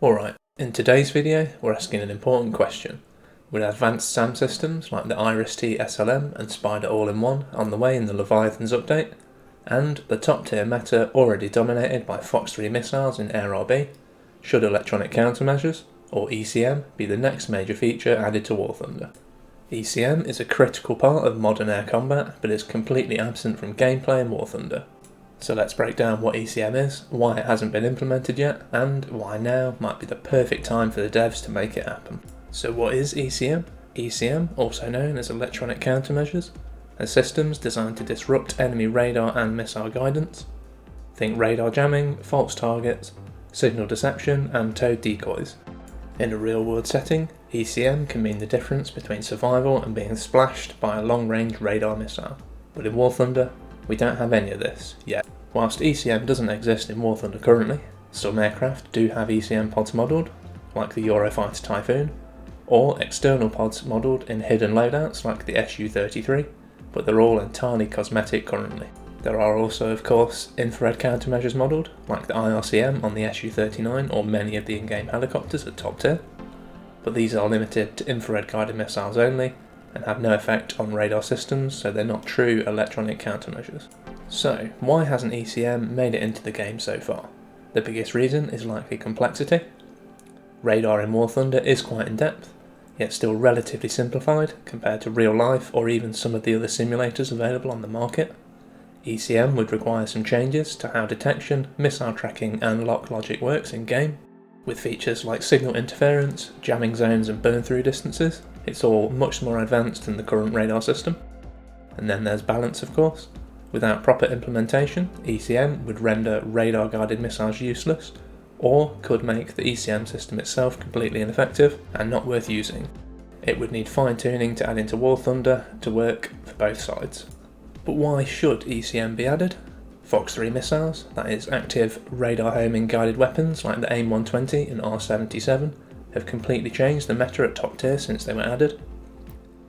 Alright, in today's video we're asking an important question. With advanced SAM systems like the IRIS-T SLM and Spyder All-in-One on the way in the Leviathan's update, and the top tier meta already dominated by Fox 3 missiles in Air RB, should electronic countermeasures, or ECM, be the next major feature added to War Thunder? ECM is a critical part of modern air combat, but is completely absent from gameplay in War Thunder. So let's break down what ECM is, why it hasn't been implemented yet, and why now might be the perfect time for the devs to make it happen. So what is ECM? ECM, also known as electronic countermeasures, are systems designed to disrupt enemy radar and missile guidance. Think radar jamming, false targets, signal deception, and towed decoys. In a real-world setting, ECM can mean the difference between survival and being splashed by a long-range radar missile. But in War Thunder, we don't have any of this yet. Whilst ECM doesn't exist in War Thunder currently, some aircraft do have ECM pods modelled, like the Eurofighter Typhoon, or external pods modelled in hidden loadouts like the Su-33, but they're all entirely cosmetic currently. There are also, of course, infrared countermeasures modelled, like the IRCM on the Su-39 or many of the in-game helicopters at top tier, but these are limited to infrared guided missiles only, and have no effect on radar systems, so they're not true electronic countermeasures. So, why hasn't ECM made it into the game so far? The biggest reason is likely complexity. Radar in War Thunder is quite in-depth, yet still relatively simplified compared to real life or even some of the other simulators available on the market. ECM would require some changes to how detection, missile tracking and lock logic works in-game, with features like signal interference, jamming zones and burn-through distances. It's all much more advanced than the current radar system. And then there's balance, of course. Without proper implementation, ECM would render radar-guided missiles useless, or could make the ECM system itself completely ineffective and not worth using. It would need fine-tuning to add into War Thunder to work for both sides. But why should ECM be added? Fox 3 missiles, that is active radar homing guided weapons like the AIM-120 and R-77, have completely changed the meta at top tier since they were added.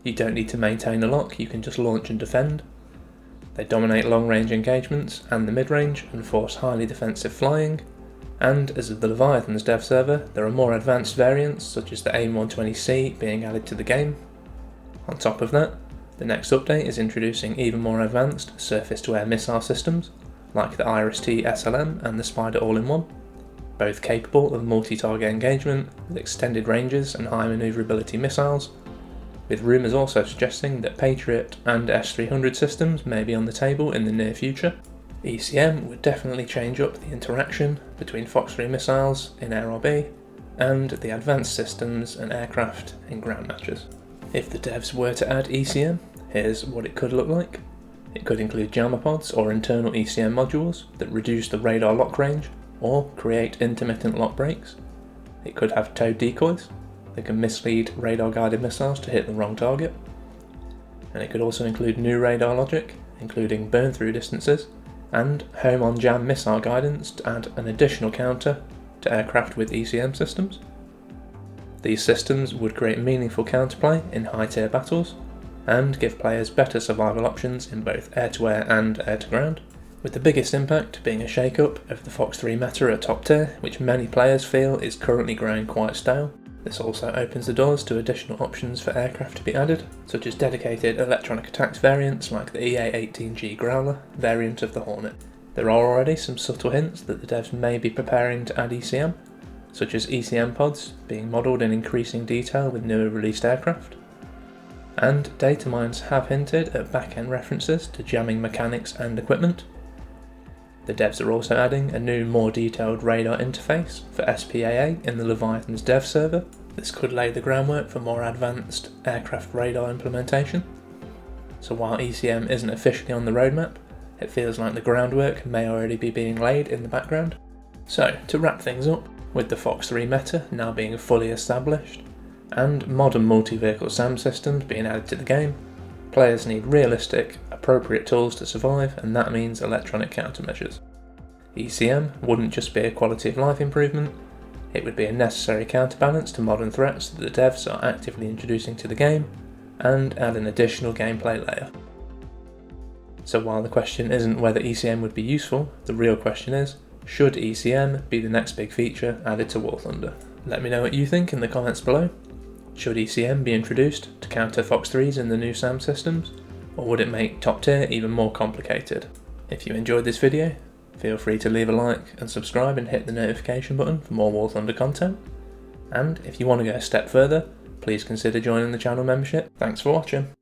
You don't need to maintain a lock, you can just launch and defend. They dominate long-range engagements and the mid-range and force highly defensive flying, and as of the Leviathan's dev server, there are more advanced variants such as the AIM-120C being added to the game. On top of that, the next update is introducing even more advanced surface-to-air missile systems like the IRIS-T SLM and the Spyder All-in-One, both capable of multi-target engagement with extended ranges and high manoeuvrability missiles, with rumours also suggesting that Patriot and S-300 systems may be on the table in the near future. ECM would definitely change up the interaction between Fox 3 missiles in Air RB and the advanced systems and aircraft in ground matches. If the devs were to add ECM, here's what it could look like. It could include jammer pods or internal ECM modules that reduce the radar lock range or create intermittent lock breaks. It could have towed decoys that can mislead radar-guided missiles to hit the wrong target. And it could also include new radar logic, including burn-through distances, and home-on-jam missile guidance to add an additional counter to aircraft with ECM systems. These systems would create meaningful counterplay in high-tier battles, and give players better survival options in both air-to-air and air-to-ground, with the biggest impact being a shake-up of the Fox 3 meta at top tier, which many players feel is currently growing quite stale. This also opens the doors to additional options for aircraft to be added, such as dedicated electronic attacks variants like the EA-18G Growler variant of the Hornet. There are already some subtle hints that the devs may be preparing to add ECM, such as ECM pods being modelled in increasing detail with newer released aircraft. And data mines have hinted at back-end references to jamming mechanics and equipment. The devs are also adding a new, more detailed radar interface for SPAA in the Leviathan's dev server. This could lay the groundwork for more advanced aircraft radar implementation. So while ECM isn't officially on the roadmap, it feels like the groundwork may already be being laid in the background. So, to wrap things up, with the Fox 3 meta now being fully established, and modern multi-vehicle SAM systems being added to the game, players need realistic, appropriate tools to survive, and that means electronic countermeasures. ECM wouldn't just be a quality of life improvement, it would be a necessary counterbalance to modern threats that the devs are actively introducing to the game, and add an additional gameplay layer. So while the question isn't whether ECM would be useful, the real question is, Should ECM be the next big feature added to War Thunder? Let me know what you think in the comments below. Should ECM be introduced to counter Fox 3s in the new SAM systems, or would it make top tier even more complicated? If you enjoyed this video, feel free to leave a like and subscribe and hit the notification button for more War Thunder content. And if you want to go a step further, please consider joining the channel membership. Thanks for watching.